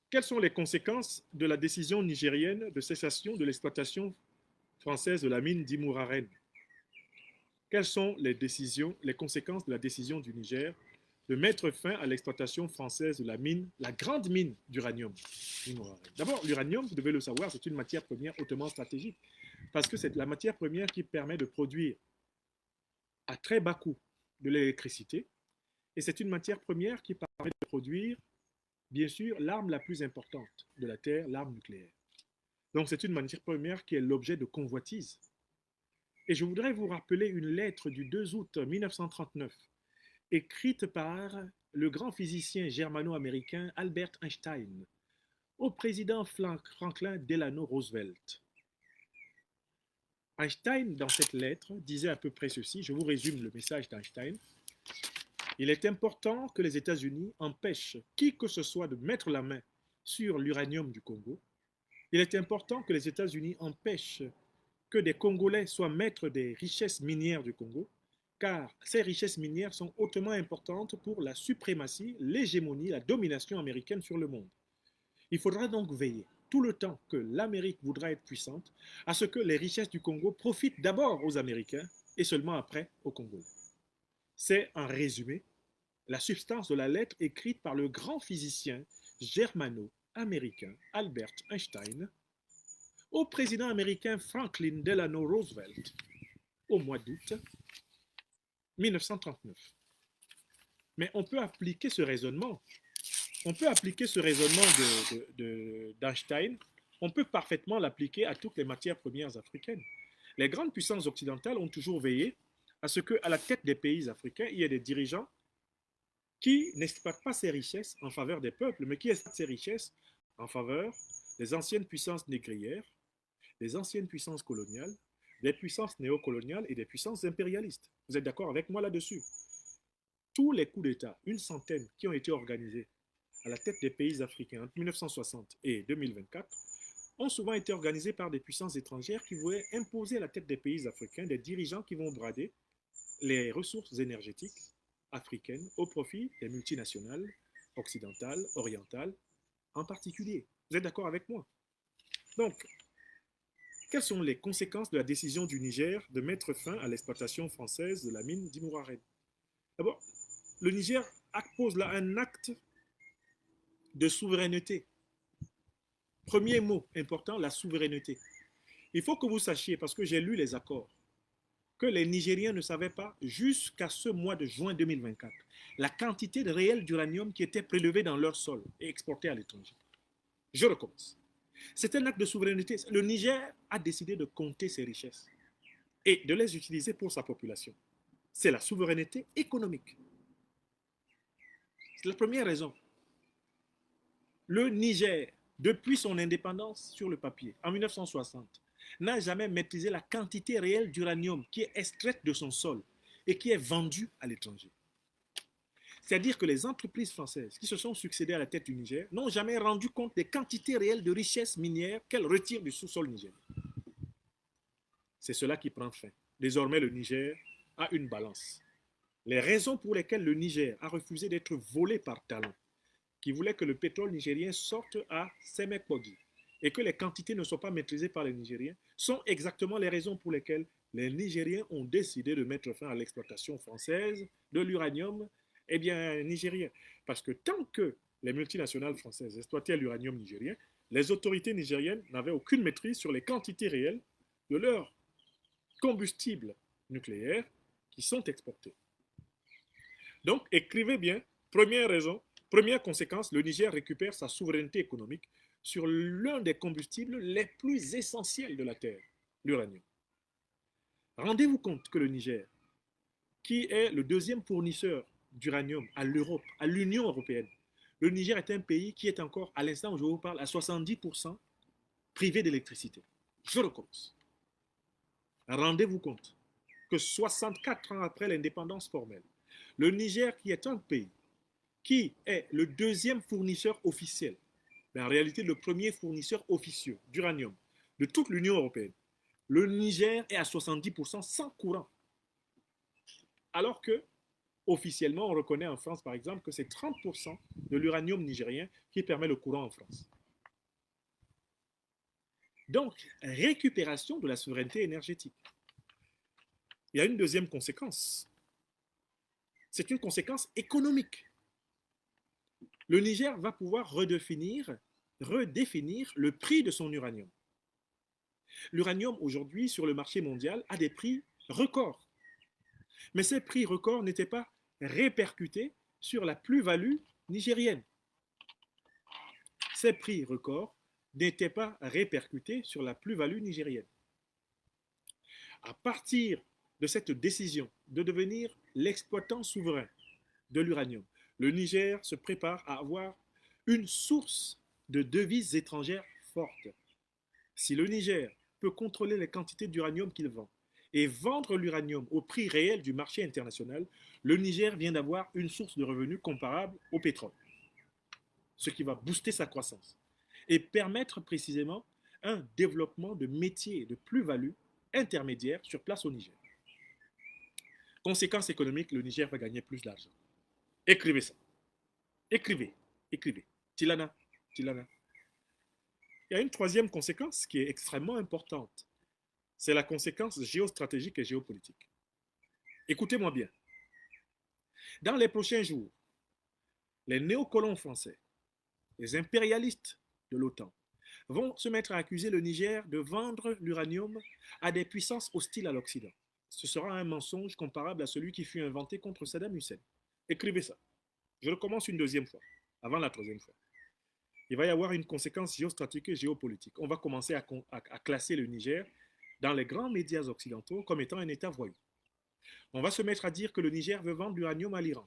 Quelles sont les conséquences de la décision nigérienne de cessation de l'exploitation française de la mine d'Imouraren? Quelles sont les conséquences de la décision du Niger de mettre fin à l'exploitation française de la mine, la grande mine d'uranium? D'abord, l'uranium, vous devez le savoir, c'est une matière première hautement stratégique parce que c'est la matière première qui permet de produire à très bas coût de l'électricité et c'est une matière première qui permet de produire, bien sûr, l'arme la plus importante de la Terre, l'arme nucléaire. Donc c'est une matière première qui est l'objet de convoitise. Et je voudrais vous rappeler une lettre du 2 août 1939, écrite par le grand physicien germano-américain Albert Einstein au président Franklin Delano Roosevelt. Einstein, dans cette lettre, disait à peu près ceci, je vous résume le message d'Einstein. Il est important que les États-Unis empêchent qui que ce soit de mettre la main sur l'uranium du Congo. Il est important que les États-Unis empêchent que des Congolais soient maîtres des richesses minières du Congo, car ces richesses minières sont hautement importantes pour la suprématie, l'hégémonie, la domination américaine sur le monde. Il faudra donc veiller, tout le temps que l'Amérique voudra être puissante, à ce que les richesses du Congo profitent d'abord aux Américains et seulement après aux Congolais. C'est en résumé la substance de la lettre écrite par le grand physicien germano-américain Albert Einstein au président américain Franklin Delano Roosevelt au mois d'août 1939. Mais on peut appliquer ce raisonnement, d'Einstein, on peut parfaitement l'appliquer à toutes les matières premières africaines. Les grandes puissances occidentales ont toujours veillé à ce qu'à la tête des pays africains, il y ait des dirigeants qui n'exploitent pas ces richesses en faveur des peuples, mais qui exploitent ces richesses en faveur des anciennes puissances négrières, des anciennes puissances coloniales, des puissances néocoloniales et des puissances impérialistes. Vous êtes d'accord avec moi là-dessus? Tous les coups d'État, une centaine qui ont été organisés à la tête des pays africains entre 1960 et 2024, ont souvent été organisés par des puissances étrangères qui voulaient imposer à la tête des pays africains des dirigeants qui vont brader les ressources énergétiques africaines au profit des multinationales occidentales, orientales en particulier. Vous êtes d'accord avec moi? Donc, quelles sont les conséquences de la décision du Niger de mettre fin à l'exploitation française de la mine d'Imouraren? D'abord, le Niger pose là un acte de souveraineté. Premier mot important, la souveraineté. Il faut que vous sachiez, parce que j'ai lu les accords, que les Nigériens ne savaient pas, jusqu'à ce mois de juin 2024, la quantité de réel d'uranium qui était prélevée dans leur sol et exportée à l'étranger. Je recommence. C'est un acte de souveraineté. Le Niger a décidé de compter ses richesses et de les utiliser pour sa population. C'est la souveraineté économique. C'est la première raison. Le Niger, depuis son indépendance sur le papier, en 1960, n'a jamais maîtrisé la quantité réelle d'uranium qui est extraite de son sol et qui est vendue à l'étranger. C'est-à-dire que les entreprises françaises qui se sont succédées à la tête du Niger n'ont jamais rendu compte des quantités réelles de richesses minières qu'elles retirent du sous-sol nigérien. C'est cela qui prend fin. Désormais, le Niger a une balance. Les raisons pour lesquelles le Niger a refusé d'être volé par Talon, qui voulait que le pétrole nigérien sorte à Semekpogui et que les quantités ne soient pas maîtrisées par les Nigériens, sont exactement les raisons pour lesquelles les Nigériens ont décidé de mettre fin à l'exploitation française de l'uranium nigérien. Parce que tant que les multinationales françaises exploitaient l'uranium nigérien, les autorités nigériennes n'avaient aucune maîtrise sur les quantités réelles de leurs combustibles nucléaires qui sont exportés. Donc, écrivez bien, première raison, première conséquence, le Niger récupère sa souveraineté économique sur l'un des combustibles les plus essentiels de la Terre, l'uranium. Rendez-vous compte que le Niger, qui est le deuxième fournisseur d'uranium à l'Europe, à l'Union européenne, le Niger est un pays qui est encore, à l'instant où je vous parle, à 70% privé d'électricité. Je recommence. Rendez-vous compte que 64 ans après l'indépendance formelle, le Niger, qui est un pays qui est le deuxième fournisseur officiel, mais en réalité le premier fournisseur officieux d'uranium de toute l'Union européenne, le Niger est à 70% sans courant. Alors que officiellement, on reconnaît en France, par exemple, que c'est 30% de l'uranium nigérien qui permet le courant en France. Donc, récupération de la souveraineté énergétique. Il y a une deuxième conséquence. C'est une conséquence économique. Le Niger va pouvoir redéfinir le prix de son uranium. L'uranium, aujourd'hui, sur le marché mondial, a des prix records. Mais ces prix records n'étaient pas répercutés sur la plus-value nigérienne. Ces prix records n'étaient pas répercutés sur la plus-value nigérienne. À partir de cette décision de devenir l'exploitant souverain de l'uranium, le Niger se prépare à avoir une source de devises étrangères forte. Si le Niger peut contrôler les quantités d'uranium qu'il vend et vendre l'uranium au prix réel du marché international, le Niger vient d'avoir une source de revenus comparable au pétrole, ce qui va booster sa croissance et permettre précisément un développement de métiers de plus-value intermédiaires sur place au Niger. Conséquence économique, le Niger va gagner plus d'argent. Écrivez ça. Écrivez. Écrivez. Tilana. Tilana. Il y a une troisième conséquence qui est extrêmement importante. C'est la conséquence géostratégique et géopolitique. Écoutez-moi bien. Dans les prochains jours, les néocolons français, les impérialistes de l'OTAN, vont se mettre à accuser le Niger de vendre l'uranium à des puissances hostiles à l'Occident. Ce sera un mensonge comparable à celui qui fut inventé contre Saddam Hussein. Écrivez ça. Je recommence une deuxième fois, avant la troisième fois. Il va y avoir une conséquence géostratégique et géopolitique. On va commencer à classer le Niger dans les grands médias occidentaux comme étant un État voyou. On va se mettre à dire que le Niger veut vendre l'uranium à l'Iran,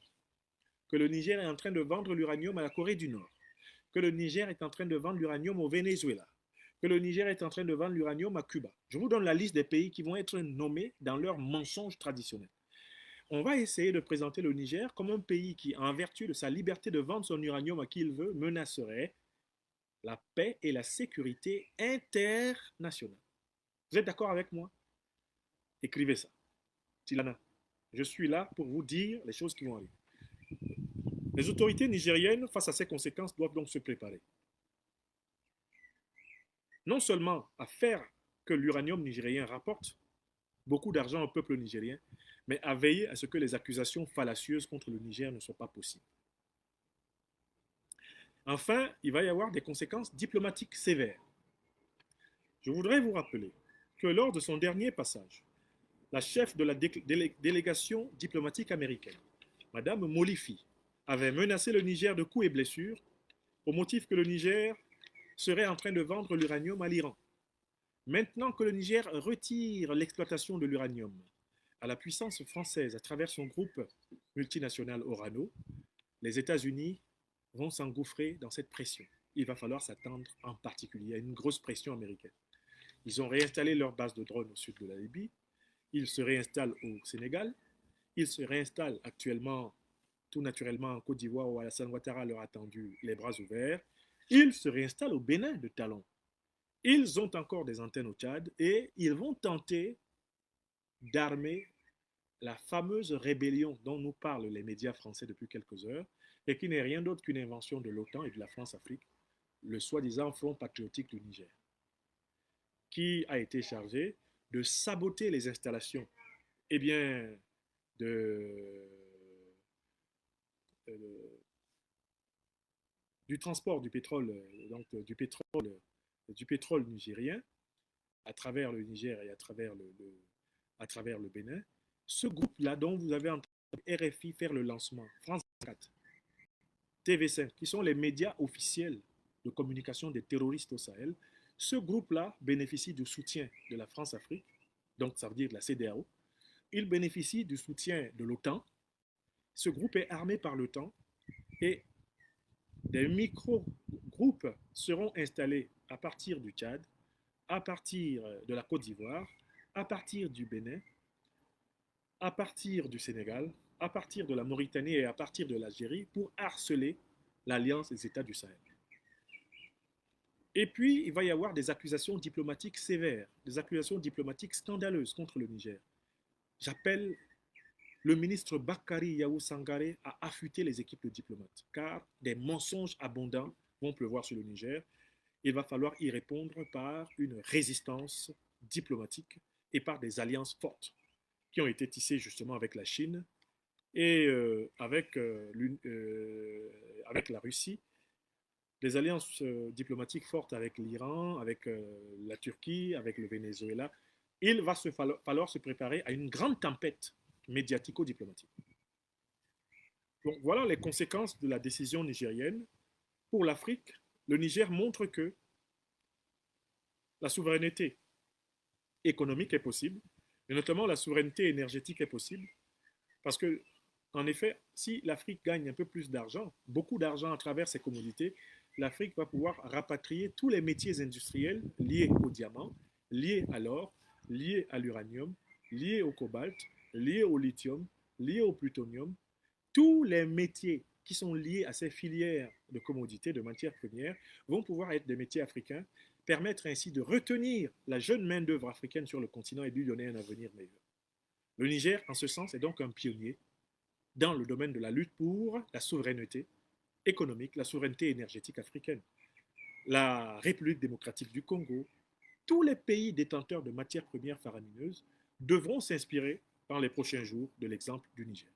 que le Niger est en train de vendre l'uranium à la Corée du Nord, que le Niger est en train de vendre l'uranium au Venezuela, que le Niger est en train de vendre l'uranium à Cuba. Je vous donne la liste des pays qui vont être nommés dans leurs mensonges traditionnels. On va essayer de présenter le Niger comme un pays qui, en vertu de sa liberté de vendre son uranium à qui il veut, menacerait la paix et la sécurité internationale. Vous êtes d'accord avec moi? Écrivez ça. Tilana, je suis là pour vous dire les choses qui vont arriver. Les autorités nigériennes, face à ces conséquences, doivent donc se préparer. Non seulement à faire que l'uranium nigérien rapporte beaucoup d'argent au peuple nigérien, mais à veiller à ce que les accusations fallacieuses contre le Niger ne soient pas possibles. Enfin, il va y avoir des conséquences diplomatiques sévères. Je voudrais vous rappeler que lors de son dernier passage, la chef de la délégation diplomatique américaine, Madame Molifi, avait menacé le Niger de coups et blessures au motif que le Niger serait en train de vendre l'uranium à l'Iran. Maintenant que le Niger retire l'exploitation de l'uranium à la puissance française à travers son groupe multinational Orano, les États-Unis vont s'engouffrer dans cette pression. Il va falloir s'attendre en particulier à une grosse pression américaine. Ils ont réinstallé leur base de drones au sud de la Libye. Ils se réinstallent au Sénégal. Ils se réinstallent actuellement, tout naturellement, en Côte d'Ivoire où Alassane Ouattara leur a tendu les bras ouverts. Ils se réinstallent au Bénin de talon. Ils ont encore des antennes au Tchad et ils vont tenter d'armer la fameuse rébellion dont nous parlent les médias français depuis quelques heures et qui n'est rien d'autre qu'une invention de l'OTAN et de la France-Afrique, le soi-disant Front patriotique du Niger, qui a été chargé de saboter les installations eh bien, de, du transport du pétrole, donc du pétrole nigérien à travers le Niger et à travers le Bénin. Ce groupe-là dont vous avez entendu RFI faire le lancement, France 4, TV5, qui sont les médias officiels de communication des terroristes au Sahel, ce groupe-là bénéficie du soutien de la France-Afrique, donc ça veut dire de la CEDEAO. Il bénéficie du soutien de l'OTAN. Ce groupe est armé par l'OTAN et des micro-groupes seront installés à partir du Tchad, à partir de la Côte d'Ivoire, à partir du Bénin, à partir du Sénégal, à partir de la Mauritanie et à partir de l'Algérie pour harceler l'Alliance des États du Sahel. Et puis, il va y avoir des accusations diplomatiques sévères, des accusations diplomatiques scandaleuses contre le Niger. J'appelle le ministre Bakary Yahou Sangaré a affûté les équipes de diplomates, car des mensonges abondants vont pleuvoir sur le Niger. Il va falloir y répondre par une résistance diplomatique et par des alliances fortes qui ont été tissées justement avec la Chine et avec la Russie, des alliances diplomatiques fortes avec l'Iran, avec la Turquie, avec le Venezuela. Il va falloir se préparer à une grande tempête médiatico-diplomatique. Donc voilà les conséquences de la décision nigérienne. Pour l'Afrique, le Niger montre que la souveraineté économique est possible, et notamment la souveraineté énergétique est possible, parce que, en effet, si l'Afrique gagne un peu plus d'argent, beaucoup d'argent à travers ses commodités, l'Afrique va pouvoir rapatrier tous les métiers industriels liés au diamant, liés à l'or, liés à l'uranium, liés au cobalt, liés au lithium, liés au plutonium. Tous les métiers qui sont liés à ces filières de commodités, de matières premières, vont pouvoir être des métiers africains, permettre ainsi de retenir la jeune main-d'œuvre africaine sur le continent et de lui donner un avenir meilleur. Le Niger, en ce sens, est donc un pionnier dans le domaine de la lutte pour la souveraineté économique, la souveraineté énergétique africaine. La République démocratique du Congo, tous les pays détenteurs de matières premières faramineuses devront s'inspirer dans les prochains jours de l'exemple du Niger.